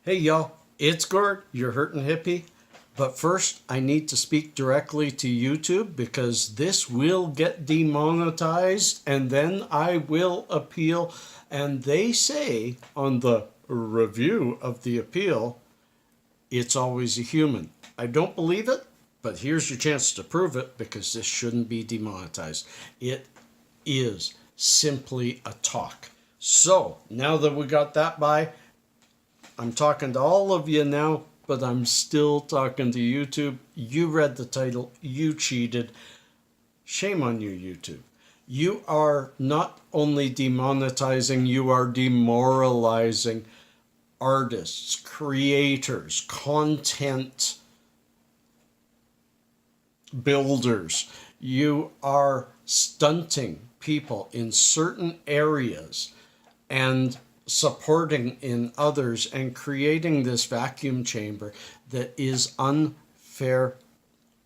Hey y'all, it's Gord, your hurtin' hippie. But first, I need to speak directly to YouTube because this will get demonetized and then I will appeal. And they say on the review of the appeal, it's always a human. I don't believe it, but here's your chance to prove it because this shouldn't be demonetized. It is simply a talk. So now that we got that by, I'm talking to all of you now, but I'm still talking to YouTube. You read the title. You cheated. Shame on you, YouTube. You are not only demonetizing, you are demoralizing artists, creators, content builders. You are stunting people in certain areas and supporting in others and creating this vacuum chamber that is unfair.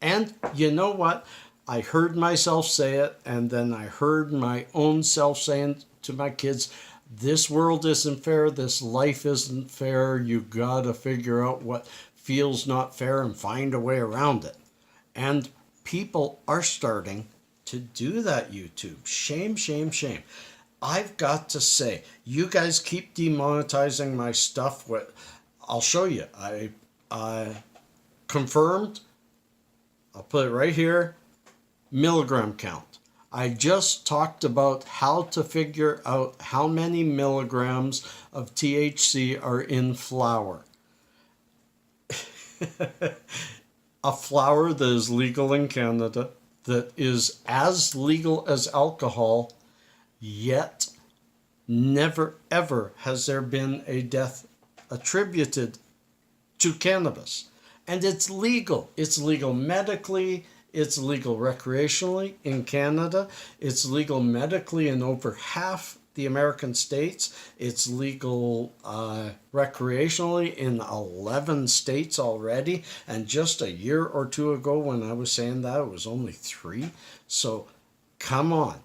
And you know what? I heard myself say it, and then I heard my own self saying to my kids, this world isn't fair, this life isn't fair, you gotta figure out what feels not fair and find a way around it. And people are starting to do that, YouTube. Shame, shame, shame. I've got to say, you guys keep demonetizing my stuff. I'll show you. I confirmed. I'll put it right here. Milligram count. I just talked about how to figure out how many milligrams of THC are in flour. A flour that is legal in Canada, that is as legal as alcohol, yet never ever has there been a death attributed to cannabis. And it's legal. It's legal medically. It's legal recreationally in Canada. It's legal medically in over half the American states. It's legal recreationally in 11 states already. And just a year or two ago when I was saying that, it was only 3. So come on.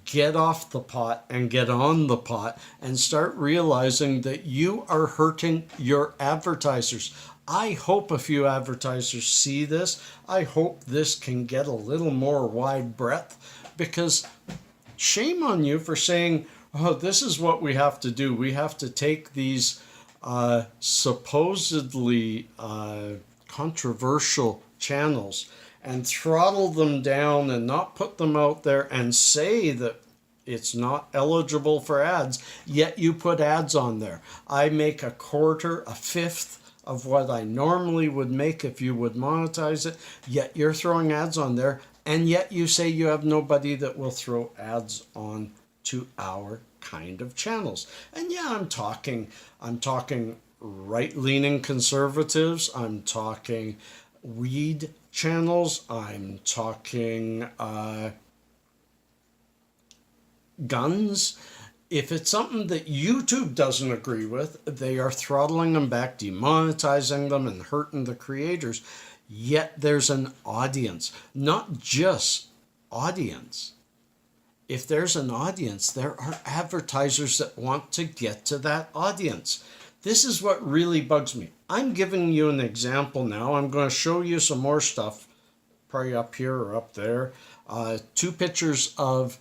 Get off the pot and get on the pot and start realizing that you are hurting your advertisers. I hope a few advertisers see this. I hope this can get a little more wide breadth, because shame on you for saying, oh, this is what we have to do. We have to take these supposedly controversial channels and throttle them down and not put them out there and say that it's not eligible for ads, yet you put ads on there. I make a quarter, a fifth of what I normally would make if you would monetize it, yet you're throwing ads on there, and yet you say you have nobody that will throw ads on to our kind of channels. And yeah, I'm talking right-leaning conservatives, I'm talking weed channels, I'm talking guns. If it's something that YouTube doesn't agree with, they are throttling them back, demonetizing them, and hurting the creators. Yet there's an audience, not just audience. If there's an audience, there are advertisers that want to get to that audience. This is what really bugs me. I'm giving you an example now. I'm going to show you some more stuff, probably up here or up there. 2 pictures of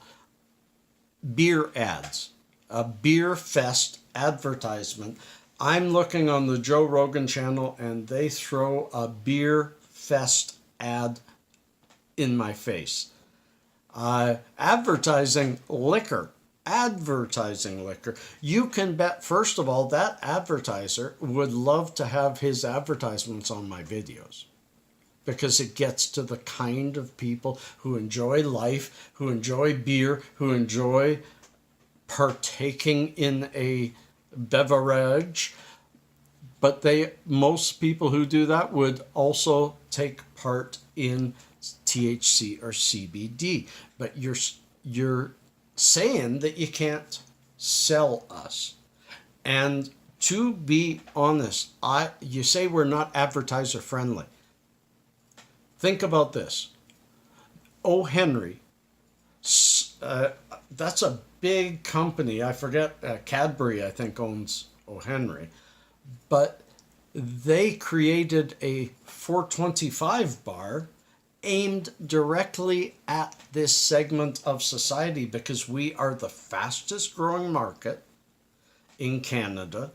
beer ads, a beer fest advertisement. I'm looking on the Joe Rogan channel and they throw a beer fest ad in my face. Advertising liquor. You can bet, first of all, that advertiser would love to have his advertisements on my videos, because it gets to the kind of people who enjoy life, who enjoy beer, who enjoy partaking in a beverage. But most people who do that would also take part in THC or CBD. But you're saying that you can't sell us. And to be honest, you say we're not advertiser friendly. Think about this. O. Henry, that's a big company. I forget, Cadbury, I think, owns O. Henry. But They created a 425 bar aimed directly at this segment of society because we are the fastest growing market in Canada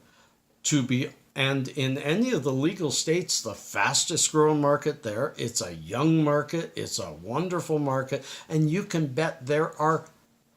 and in any of the legal states, the fastest growing market there. It's a young market. It's a wonderful market. And you can bet there are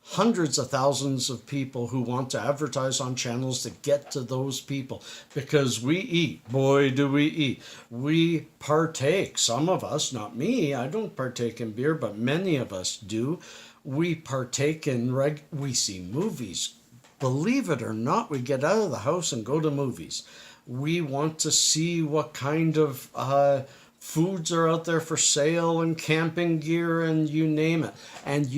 hundreds of thousands of people who want to advertise on channels to get to those people because we eat. Boy, do we eat. We partake. Some of us, not me, I don't partake in beer, but many of us do. We partake in we see movies. Believe it or not, we get out of the house and go to movies. We want to see what kind of foods are out there for sale and camping gear and you name it. And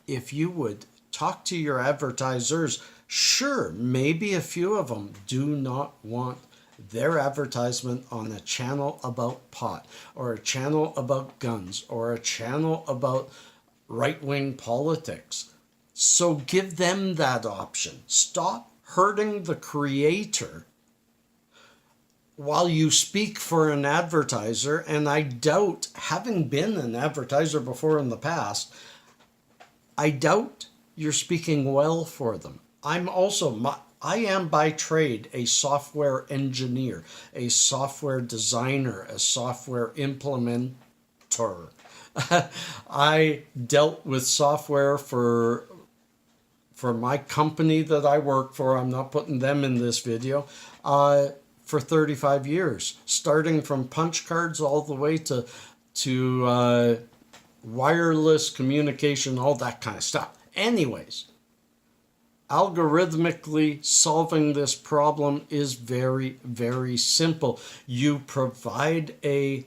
if you would talk to your advertisers, sure, maybe a few of them do not want their advertisement on a channel about pot or a channel about guns or a channel about right-wing politics. So give them that option. Stop hurting the creator while you speak for an advertiser. And I doubt, having been an advertiser before in the past, I doubt you're speaking well for them. I am by trade a software engineer, a software designer, a software implementer. I dealt with software for my company that I work for. I'm not putting them in this video. For 35 years, starting from punch cards all the way to wireless communication, all that kind of stuff. Anyways, algorithmically solving this problem is very, very simple. You provide a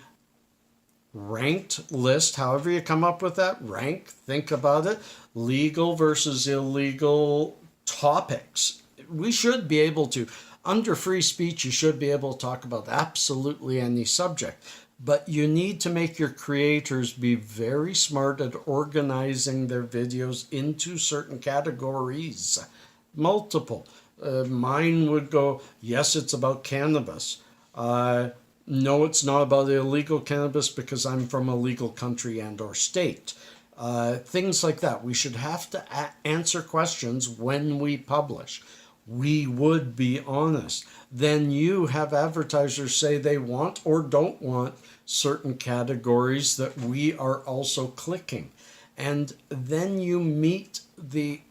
ranked list, however you come up with that, rank, think about it, legal versus illegal topics. We should be able to, under free speech, you should be able to talk about absolutely any subject. But you need to make your creators be very smart at organizing their videos into certain categories. Multiple. Mine would go, yes, it's about cannabis. No, it's not about illegal cannabis because I'm from a legal country and or state. Things like that. We should have to answer questions when we publish. We would be honest. Then you have advertisers say they want or don't want certain categories that we are also clicking. And then you meet the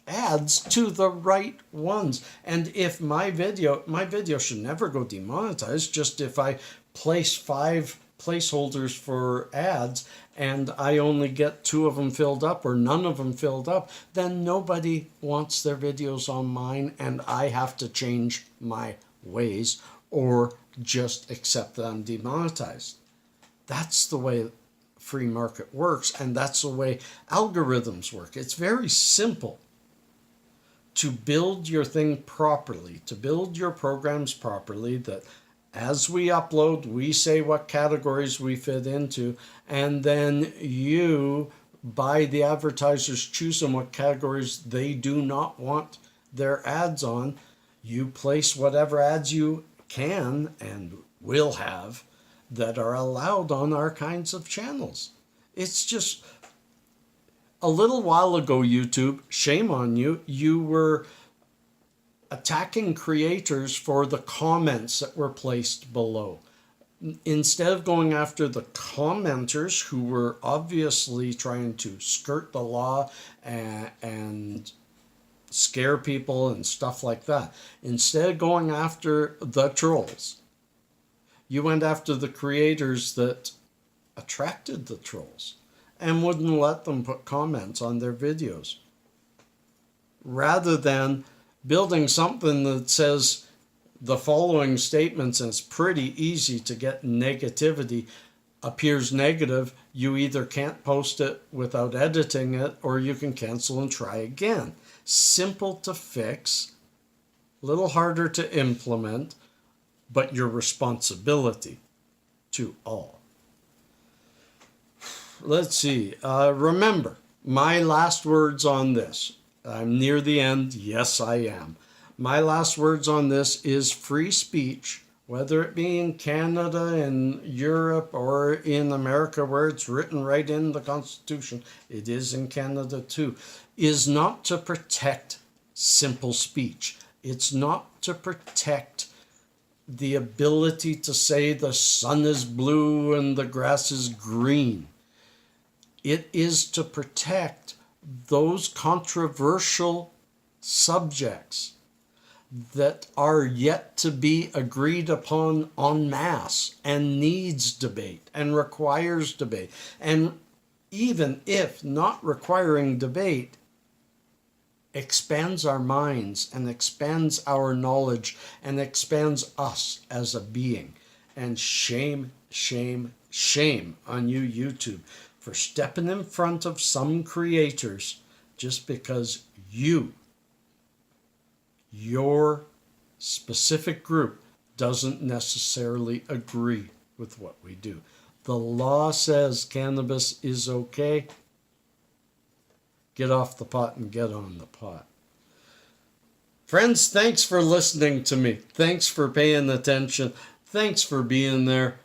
ads to the right ones. And if my video should never go demonetized, just if I place 5 placeholders for ads and I only get 2 of them filled up or none of them filled up, then nobody wants their videos on mine and I have to change my ways or just accept that I'm demonetized. That's the way free market works, and that's the way algorithms work. It's very simple to build your thing properly, to build your programs properly, that as we upload, we say what categories we fit into, and then you, by the advertisers choosing what categories they do not want their ads on, you place whatever ads you can and will have that are allowed on our kinds of channels. It's just a little while ago, YouTube, shame on you, you were attacking creators for the comments that were placed below. Instead of going after the commenters who were obviously trying to skirt the law and scare people and stuff like that, instead of going after the trolls, you went after the creators that attracted the trolls and wouldn't let them put comments on their videos. Rather than building something that says the following statements, and it's pretty easy to get negativity, appears negative, you either can't post it without editing it or you can cancel and try again. Simple to fix, a little harder to implement, but your responsibility to all. Let's see. Remember, my last words on this. I'm near the end. Yes, I am. my last words on this is free speech, whether it be in Canada, in Europe, or in America where it's written right in the Constitution, it is in Canada too, is not to protect simple speech. It's not to protect the ability to say the sun is blue and the grass is green. It is to protect those controversial subjects that are yet to be agreed upon en masse and needs debate and requires debate. And even if not requiring debate, expands our minds and expands our knowledge and expands us as a being. And shame, shame, shame on you, YouTube, for stepping in front of some creators just because your specific group doesn't necessarily agree with what we do. The law says cannabis is okay. Get off the pot and get on the pot. Friends, thanks for listening to me. Thanks for paying attention. Thanks for being there.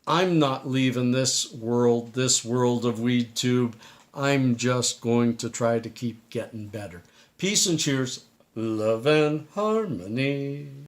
I'm not leaving this world of WeedTube. I'm just going to try to keep getting better. Peace and cheers. Love and harmony.